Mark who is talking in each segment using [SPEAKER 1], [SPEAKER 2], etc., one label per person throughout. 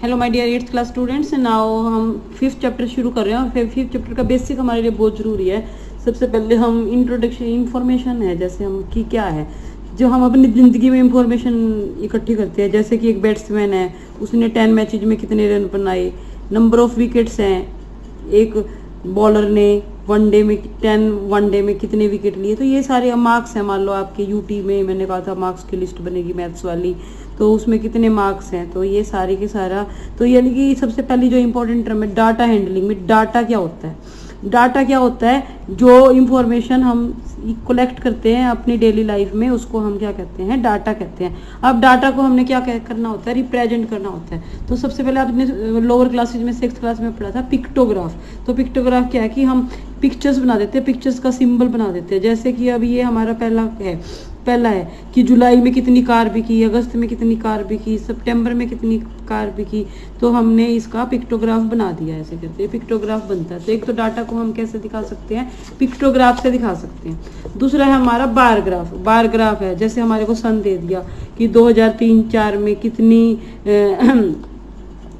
[SPEAKER 1] Hello my dear 8th class students, now हम 5th chapter शुरू कर रहे हैं। और 5th चैप्टर का बेसिक हमारे लिए बहुत ज़रूरी है। सबसे पहले हम इंट्रोडक्शन इंफॉर्मेशन है, जैसे हम की क्या है जो हम अपनी ज़िंदगी में इंफॉर्मेशन इकट्ठी करते हैं। जैसे कि एक बैट्समैन है, उसने 10 मैचेज में कितने रन बनाए, नंबर ऑफ विकेट्स हैं, एक बॉलर ने वनडे में 10 वनडे में कितने विकेट लिए। तो ये सारे मार्क्स हैं। मान लो आपके यूटी में मैंने कहा था मार्क्स की लिस्ट बनेगी मैथ्स वाली, तो उसमें कितने मार्क्स हैं, तो ये सारे के सारा। तो यानी कि सबसे पहली जो इंपॉर्टेंट टर्म है डाटा हैंडलिंग में, डाटा क्या होता है। डाटा क्या होता है, जो इंफॉर्मेशन हम कलेक्ट करते हैं अपनी डेली लाइफ में, उसको हम क्या कहते हैं, डाटा कहते हैं। अब डाटा को हमने क्या करना होता है, रिप्रेजेंट करना होता है। तो सबसे पहले आपने लोअर क्लासेज में 6th क्लास में पढ़ा था पिक्टोग्राफ। तो पिक्टोग्राफ क्या है कि हम पिक्चर्स बना देते हैं, पिक्चर्स का सिंबल बना देते हैं। जैसे कि अभी ये हमारा पहला है कि जुलाई में कितनी कार बिकी, अगस्त में कितनी कार बिकी, सितंबर में कितनी कार बिकी। तो हमने इसका पिक्टोग्राफ बना दिया, ऐसे करते हैं पिक्टोग्राफ बनता है। तो एक तो डाटा को हम कैसे दिखा सकते हैं, पिक्टोग्राफ से दिखा सकते हैं। दूसरा है हमारा बार ग्राफ। बार ग्राफ है जैसे हमारे को सन दे दिया कि 2003-4 में कितनी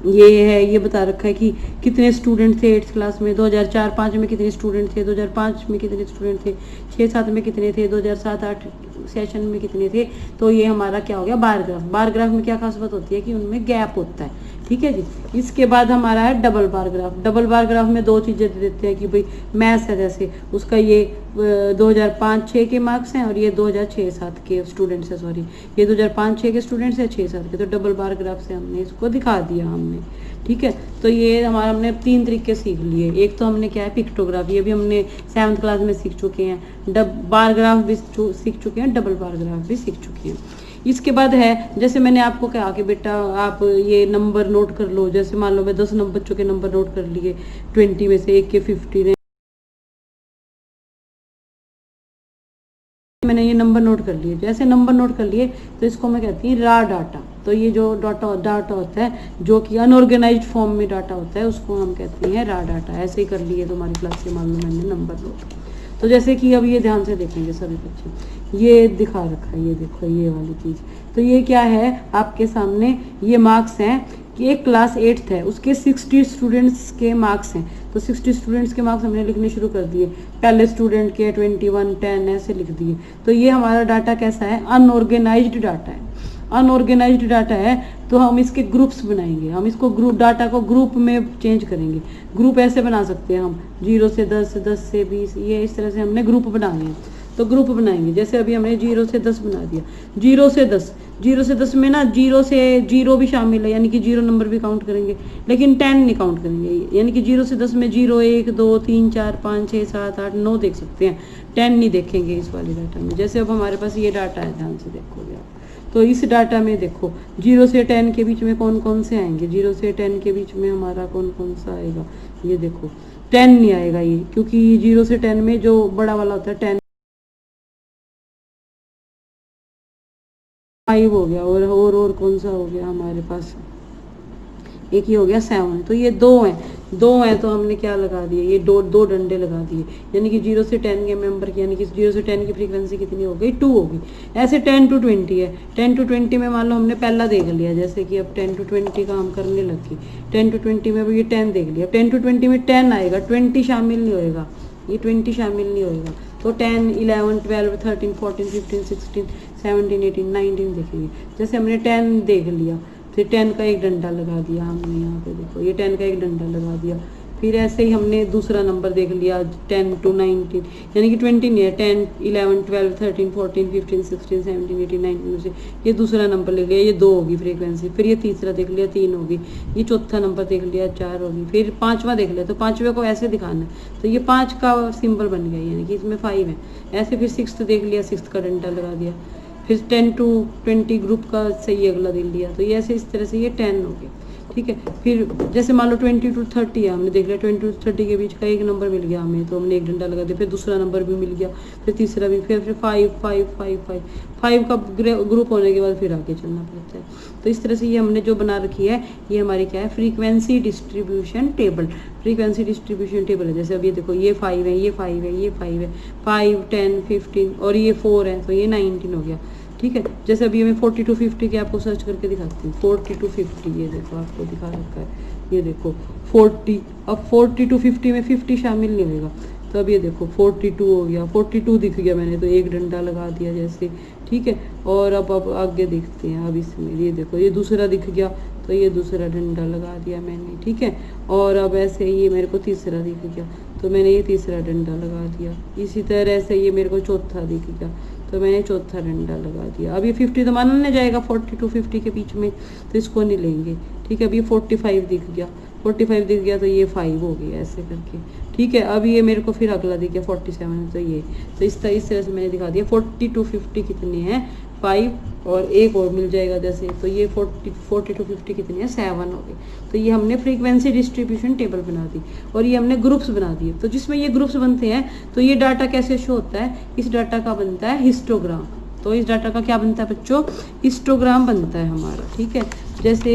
[SPEAKER 1] ये बता रखा है कि कितने स्टूडेंट थे 8th क्लास में, 2004-5 में कितने स्टूडेंट थे, 2005 में कितने स्टूडेंट थे, 6-7 में कितने थे, 2007-8 सेशन में कितने थे। तो ये हमारा क्या हो गया, बार ग्राफ। बार ग्राफ में क्या खास बात होती है कि उनमें गैप होता है। ठीक है जी। इसके बाद हमारा है double bar graph. Double bar graph में दो चीज़ें दे देते हैं कि भाई मैथ्स है, जैसे उसका ये 2005-6 के मार्क्स हैं और ये 2006-7 के स्टूडेंट्स हैं। सॉरी, ये 2005-6 के स्टूडेंट्स हैं, 6-7 के। तो डबल बार ग्राफ से हमने इसको दिखा दिया हमने। ठीक है, तो ये हमारा हमने 3 तरीके सीख लिए। एक तो हमने क्या है पिक्टोग्राफ, ये भी हमने 7th क्लास में सीख चुके हैं। बार ग्राफ भी सीख चुके हैं, डबल बार ग्राफ भी सीख चुके हैं। इसके बाद है जैसे मैंने आपको कहा कि बेटा आप ये नंबर नोट कर लो। जैसे मान लो मैं 10 बच्चों के नंबर नोट कर लिए, 20 में से एक के 50 ने, मैंने ये नंबर नोट कर लिए। जैसे नंबर नोट कर लिए तो इसको मैं कहती हूँ रा डाटा। तो ये जो डाटा होता है जो कि अनऑर्गेनाइज्ड फॉर्म में डाटा होता है, उसको हम कहते हैं रा डाटा। ऐसे ही कर लिए तुम्हारी क्लास से मान लो मैंने नंबर नोट। तो जैसे कि अब ये ध्यान से देखेंगे सभी बच्चे, ये दिखा रखा है, ये देखो ये वाली चीज़। तो ये क्या है आपके सामने, ये मार्क्स हैं कि एक क्लास 8th है, उसके 60 स्टूडेंट्स के मार्क्स हैं। तो 60 स्टूडेंट्स के मार्क्स हमने लिखने शुरू कर दिए। पहले स्टूडेंट के 21, 10 ऐसे लिख दिए। तो ये हमारा डाटा कैसा है, अनऑर्गेनाइज्ड डाटा है। अनऑर्गेनाइज्ड डाटा है तो हम इसके ग्रुप्स बनाएंगे। हम इसको ग्रुप डाटा को ग्रुप में चेंज करेंगे। ग्रुप ऐसे बना सकते हैं हम 0 से 10, 10 से 20, ये इस तरह से हमने ग्रुप बनाने हैं। तो ग्रुप बनाएंगे। जैसे अभी हमने 0 से 10 बना दिया। 0 से 10 में ना 0 से 0 भी शामिल है, यानी कि 0 नंबर भी काउंट करेंगे, लेकिन 10 नहीं काउंट करेंगे। यानी कि 0 से 10 में 0, 1, 2, 3, 4, 5, 6, 7, 8, 9 देख सकते हैं, 10 नहीं देखेंगे इस वाली डाटा में। जैसे अब हमारे पास ये डाटा है, ध्यान से देखोगे आप। तो इस डाटा में देखो 0 से 10 के बीच में कौन कौन से आएंगे। 0 से 10 के बीच में हमारा कौन कौन सा आएगा, ये देखो 10 नहीं आएगा ये, क्योंकि 0 से 10 में जो बड़ा वाला होता है 10, 5 हो गया। और कौन सा हो गया हमारे पास, एक ही हो गया 7। तो ये 2 हैं तो हमने क्या लगा दिए, ये दो डंडे लगा दिए। यानी कि 0 से 10 के मेंबर की, यानी कि 0 से 10 की फ्रीक्वेंसी कितनी हो गई, 2 होगी। ऐसे 10 to 20 है। 10 to 20 में मान लो हमने पहला देख लिया, जैसे कि अब 10 to 20 का हम करने लगे। 10 to 20 में अब ये 10 देख लिया। 10 to 20 में 10 आएगा, 20 शामिल नहीं होएगा, ये 20 शामिल नहीं होएगा। तो 10, 11, 12, 13, 14, 15, 16, 17, 18, 19 देखेंगे। जैसे हमने 10 देख लिया, फिर 10 का एक डंडा लगा दिया हमने, यहाँ पे देखो ये 10 का एक डंडा लगा दिया। फिर ऐसे ही हमने दूसरा नंबर देख लिया 10 to 19, यानी कि 20 नहीं है, 10, 11, 12, 13, 14, 15, 16, 17, 18, 19 से ये दूसरा नंबर ले लिया, ये 2 होगी फ्रीक्वेंसी। फिर ये तीसरा देख लिया, 3 होगी। ये चौथा नंबर देख लिया, 4 होगी। फिर 5वां देख लिया, तो 5वें को ऐसे दिखाना है, तो ये 5 का सिंबल बन गया, यानी कि इसमें 5 है। ऐसे फिर 6th देख लिया, 6th का डंडा लगा दिया। फिर 10 to 20 ग्रुप का सही अगला दे लिया। तो ये ऐसे इस तरह से ये 10 हो गया। ठीक है, फिर जैसे मान लो 20 to 30 है, हमने देख लिया 20 to 30 के बीच का एक नंबर मिल गया हमें, तो हमने एक डंडा लगा दिया। फिर दूसरा नंबर भी मिल गया, फिर तीसरा भी, फिर 5 का ग्रुप होने के बाद फिर आगे चलना पड़ता है। तो इस तरह से ये हमने जो बना रखी है, ये हमारी क्या है, frequency distribution table. Frequency distribution table है। जैसे अब ये देखो ये 5 है, ये 5 है, ये 5 है, 5, 10, 15 और ये 4 है, तो ये 19 हो गया। ठीक है। जैसे अभी मैं 40 to 50 के आपको सर्च करके दिखाती हूँ। 40 to 50 ये देखो आपको दिखा रखा है, ये देखो 40। अब 40 to 50 में 50 शामिल नहीं होगा, तो अब ये देखो 42 हो गया, 42 दिख गया मैंने तो एक डंडा लगा दिया जैसे, ठीक है। और अब आगे देखते हैं, अब इसमें ये देखो ये दूसरा दिख गया, तो ये दूसरा डंडा लगा दिया मैंने, ठीक है। और अब ऐसे ये मेरे को तीसरा दिख गया, तो मैंने ये तीसरा डंडा लगा दिया। इसी तरह से ये मेरे को चौथा दिख गया, तो मैंने चौथा डंडा लगा दिया। अब ये 50 तो माना नहीं जाएगा 40 to 50 के बीच में, तो इसको नहीं लेंगे, ठीक है। अब ये 45 दिख गया, 45 दिख गया तो ये 5 हो गया ऐसे करके, ठीक है। अब ये मेरे को फिर अगला दिख गया 47, तो ये, तो इस तरह से मैंने दिखा दिया। 40 to 50 कितने हैं, 5, और एक और मिल जाएगा जैसे, तो ये 40 to 50 कितने हैं, 7 हो गए। तो ये हमने फ्रीक्वेंसी डिस्ट्रीब्यूशन टेबल बना दी, और ये हमने ग्रुप्स बना दिए। तो जिसमें ये ग्रुप्स बनते हैं, तो ये डाटा कैसे शो होता है, इस डाटा का बनता है हिस्टोग्राम। तो इस डाटा का क्या बनता है बच्चों, हिस्टोग्राम बनता है हमारा, ठीक है। जैसे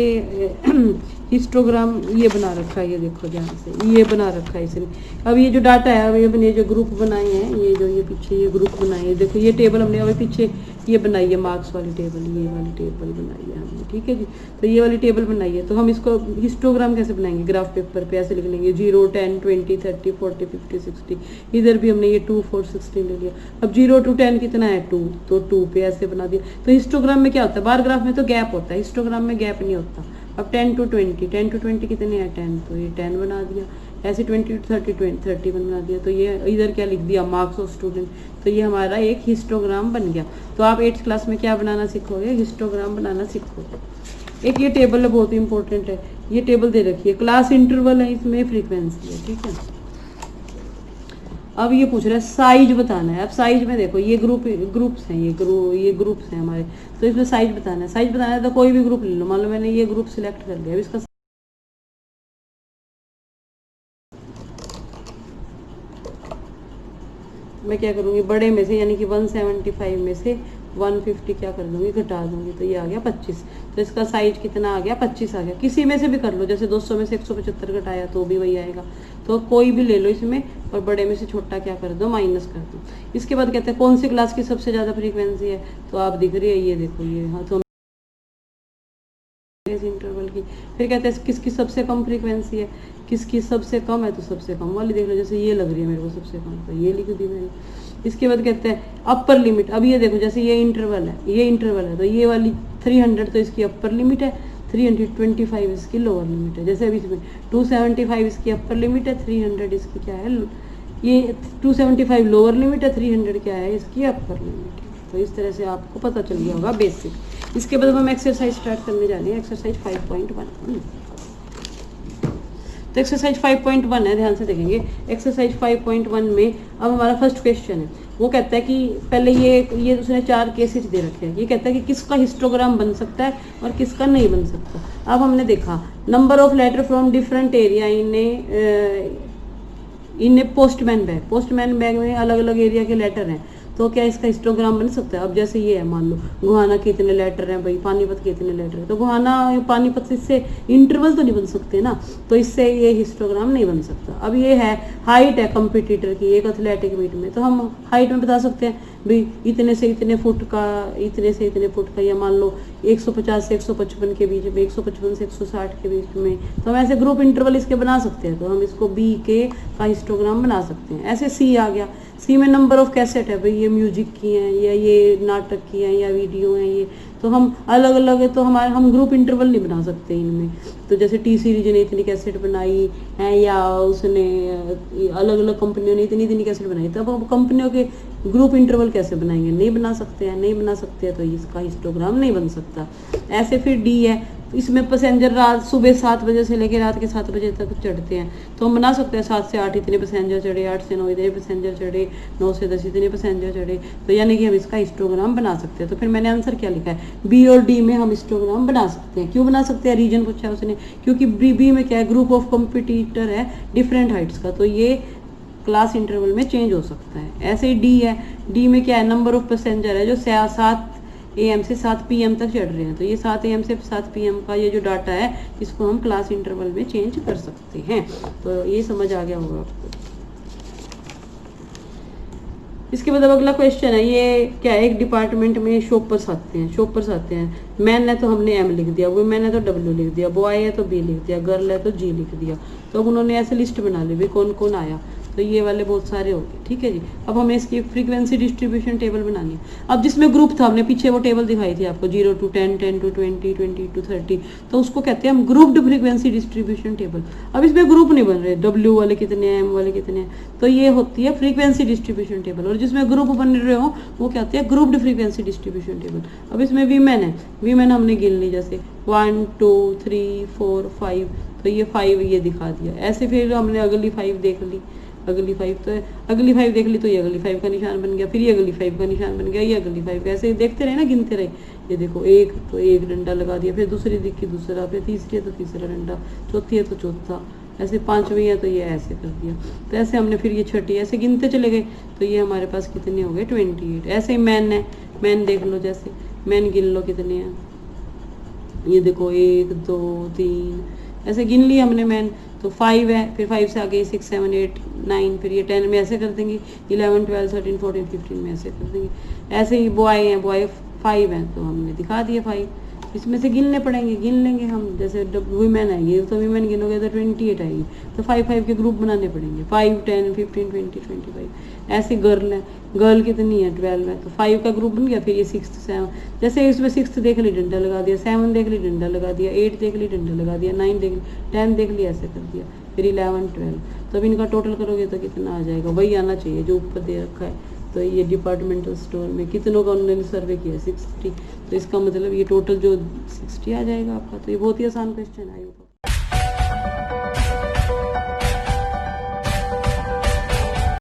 [SPEAKER 1] हिस्टोग्राम ये बना रखा है, ये देखो ध्यान से, ये बना रखा है इसने। अब ये जो डाटा है, अब ये अपने जो ग्रुप बनाए हैं, ये जो ये पीछे ये ग्रुप बनाए हैं, देखो ये टेबल हमने अभी पीछे ये बनाई है, मार्क्स वाली टेबल, ये वाली टेबल बनाई है हमने, ठीक है जी। तो ये वाली टेबल बनाई है, तो हम इसको हिस्टोग्राम कैसे बनाएंगे, ग्राफ पेपर पे ऐसे लिख लेंगे 0, 10, 20, 30, 40, 50, 60। इधर भी हमने ये 2, 4, 16 ले लिया। अब 0 to 10 कितना है, 2, तो 2 पे ऐसे बना दिया। तो हिस्टोग्राम में क्या होता है, बार ग्राफ में तो गैप होता है, हिस्टोग्राम में गैप नहीं होता। अब 10 to 20 कितने हैं, 10, तो ये 10 बना दिया। ऐसे 20 to 31 बना दिया। तो ये इधर क्या लिख दिया, मार्क्स ऑफ स्टूडेंट। तो ये हमारा एक हिस्टोग्राम बन गया। तो आप 8th क्लास में क्या बनाना सीखोगे, हिस्टोग्राम बनाना सीखोगे। एक ये टेबल है, बहुत इंपॉर्टेंट है, ये टेबल दे रखी है, क्लास इंटरवल है, इसमें फ्रीक्वेंसी है, ठीक है। अब ये पूछ रहा है साइज बताना है। अब साइज में देखो ये ग्रुप्स हैं, ये ग्रुप्स हैं हमारे, तो इसमें साइज बताना है। साइज बताना है तो कोई भी ग्रुप ले लो, मान लो मैंने ये ग्रुप सिलेक्ट कर लिया। अब इसका मैं क्या करूँगी, बड़े में से यानी कि 175 में से 150 क्या कर दूंगी, घटा दूंगी, तो ये आ गया 25। तो इसका साइज कितना आ गया, 25 आ गया। किसी में से भी कर लो, जैसे 200 में से 175 घटाया तो भी वही आएगा। तो कोई भी ले लो इसमें, और बड़े में से छोटा क्या कर दो, माइनस कर दो। इसके बाद कहते हैं कौन सी क्लास की सबसे ज़्यादा फ्रीक्वेंसी है, तो आप दिख रही है, ये देखो ये, हाँ। तो इंटरवल की। फिर कहते हैं किसकी सबसे कम फ्रीक्वेंसी है, किसकी सबसे कम है, तो सबसे कम वाली देख लो। जैसे ये लग रही है मेरे को सबसे कम, तो ये लिख दी मैंने। इसके बाद कहते हैं अपर लिमिट। अब ये देखो, जैसे ये इंटरवल है, तो ये वाली 300 तो इसकी अपर लिमिट है, 325 इसकी लोअर लिमिट है। जैसे अभी इसमें 275 इसकी अपर लिमिट है, 300 इसकी क्या है, ये 275 लोअर लिमिट है, 300 क्या है इसकी अपर लिमिट है। तो इस तरह से आपको पता चल गया होगा बेसिक। इसके बाद हम एक्सरसाइज स्टार्ट करने जा रहे हैं, एक्सरसाइज 5.1। तो एक्सरसाइज 5.1 है, ध्यान से देखेंगे। एक्सरसाइज 5.1 में अब हमारा फर्स्ट क्वेश्चन है, वो कहता है कि पहले ये उसने 4 केसेस दे रखे हैं। ये कहता है कि किसका हिस्टोग्राम बन सकता है और किसका नहीं बन सकता। अब हमने देखा number of letter from different area in a postman bag में अलग अलग एरिया के लेटर हैं, तो क्या इसका हिस्टोग्राम बन सकता है। अब जैसे ये है, मान लो गुहाना के इतने लेटर हैं भाई, पानीपत के इतने लेटर हैं, तो गुहाना पानीपत से इससे इंटरवल तो नहीं बन सकते ना, तो इससे ये हिस्टोग्राम नहीं बन सकता। अब ये है हाइट है कंपटीटर की एक एथलेटिक मीट में, तो हम हाइट में बता सकते हैं भाई इतने से इतने फुट का, इतने से इतने फुट का, या मान लो 150 से 155 के बीच में, 155 से 160 के बीच में। तो हम ऐसे ग्रुप इंटरवल इसके बना सकते हैं, तो हम इसको बी के का हिस्टोग्राम बना सकते हैं। ऐसे सी आ गया, सी में नंबर ऑफ कैसेट है भाई, ये म्यूजिक की हैं या ये नाटक की हैं या वीडियो हैं ये, तो हम अलग अलग है, तो हम ग्रुप इंटरवल नहीं बना सकते इनमें। तो जैसे टी सीरीज ने इतनी कैसेट बनाई है, या उसने अलग अलग कंपनियों ने इतनी इतनी कैसेट बनाई, तब हम कंपनियों के ग्रुप इंटरवल कैसे बनाएंगे, नहीं बना सकते हैं, तो इसका हिस्टोग्राम नहीं बन सकता। ऐसे फिर डी है, इसमें पैसेंजर रात सुबह 7 बजे से लेकर रात के 7 बजे तक चढ़ते हैं, तो हम बना सकते हैं 7 से 8 इतने पैसेंजर चढ़े, 8 से 9 इतने पैसेंजर चढ़े, 9 से 10 इतने पैसेंजर चढ़े, तो यानी कि हम इसका हिस्टोग्राम बना सकते हैं। तो फिर मैंने आंसर क्या लिखा है, बी और डी में हम हिस्टोग्राम बना सकते हैं। क्यों बना सकते हैं, रीजन पूछा उसने, क्योंकि बी में क्या है, ग्रुप ऑफ कॉम्पिटिटर है डिफरेंट हाइट्स का, तो ये क्लास इंटरवल में चेंज हो सकता है। ऐसे ही डी है, डी में क्या है, नंबर ऑफ पैसेंजर है जो 7 AM से 7 PM तक चढ़ रहे हैं, तो ये 7 AM से 7 PM का ये जो डाटा है, इसको हम क्लास इंटरवल में चेंज कर सकते हैं। तो ये समझ आ गया होगा आपको। इसके बाद अब अगला क्वेश्चन है, ये क्या है, एक डिपार्टमेंट में शॉपर्स आते हैं, शॉपर्स आते हैं। मैन है तो हमने एम लिख दिया, वुमेन है तो डब्ल्यू लिख दिया, बॉय है तो बी लिख दिया, गर्ल है तो जी लिख दिया। तो अब उन्होंने ऐसे लिस्ट बना ली भाई कौन कौन आया, तो ये वाले बहुत सारे हो गए, ठीक है जी। अब हमें इसकी फ्रीक्वेंसी डिस्ट्रीब्यूशन टेबल बनानी है। अब जिसमें ग्रुप था, हमने पीछे वो टेबल दिखाई थी आपको 0 to 10, 10 to 20, 20 to 30, तो उसको कहते हैं हम ग्रुप्ड फ्रीक्वेंसी डिस्ट्रीब्यूशन टेबल। अब इसमें ग्रुप नहीं बन रहे, डब्ल्यू वाले कितने हैं, एम वाले कितने हैं, तो ये होती है फ्रीक्वेंसी डिस्ट्रीब्यूशन टेबल। और जिसमें ग्रुप बन रहे हो वो कहते हैं ग्रुप्ड फ्रीक्वेंसी डिस्ट्रीब्यूशन टेबल। अब इसमें वीमेन है, वीमेन हमने गिन ली, जैसे 1 2 3 4 5, तो ये 5 ये दिखा दिया। ऐसे फिर हमने अगली 5 देख ली, अगली 5 तो अगली 5 देख ली, तो ये अगली 5 का निशान बन गया, फिर ये अगली 5 का निशान बन गया, ये अगली 5 का, ऐसे देखते रहे ना, गिनते रहे। ये देखो एक, तो एक डंडा लगा दिया, फिर दूसरी दिखी दूसरा, फिर तीसरी है तो तीसरा डंडा, चौथी है तो चौथा, ऐसे पांचवी है तो ये ऐसे कर दिया। तो ऐसे हमने फिर ये छठी ऐसे गिनते चले गए, तो ये हमारे पास कितने हो गए 28। ऐसे ही मैन है, मैन देख लो, जैसे मैन गिन लो कितने हैं, ये देखो 1 2 3 ऐसे गिन लिया हमने मैन, तो 5 है, फिर 5 से आगे 6 7 8 9, फिर ये 10 में ऐसे कर देंगे, 11 12 13 14 15 में ऐसे कर देंगे। ऐसे ही बॉय हैं, बॉय 5 हैं, तो हमने दिखा दिया 5। इसमें से गिनने पड़ेंगे, गिन लेंगे हम, जैसे वुमेन आएंगे तो वुमेन गिनोगे तो 28 आएगी, तो 5 के ग्रुप बनाने पड़ेंगे, 5 10 15 20 25। ऐसे गर्ल है, गर्ल कितनी है 12 है, तो 5 का ग्रुप बन गया, फिर ये 6 7, जैसे इसमें 6 देख ली डंडा लगा दिया, 7 देख ली डंडा लगा दिया, 8 देख ली डंडा लगा दिया, 9 देख ली, 10 देख ली, ऐसे कर दिया, फिर 11 12। तो अब इनका टोटल करोगे तो कितना आ जाएगा, वही आना चाहिए जो ऊपर दे रखा है। तो ये डिपार्टमेंटल स्टोर में कितनों का उन्होंने सर्वे किया 60, तो इसका मतलब ये टोटल जो 60 आ जाएगा आपका। तो ये बहुत ही आसान क्वेश्चन है।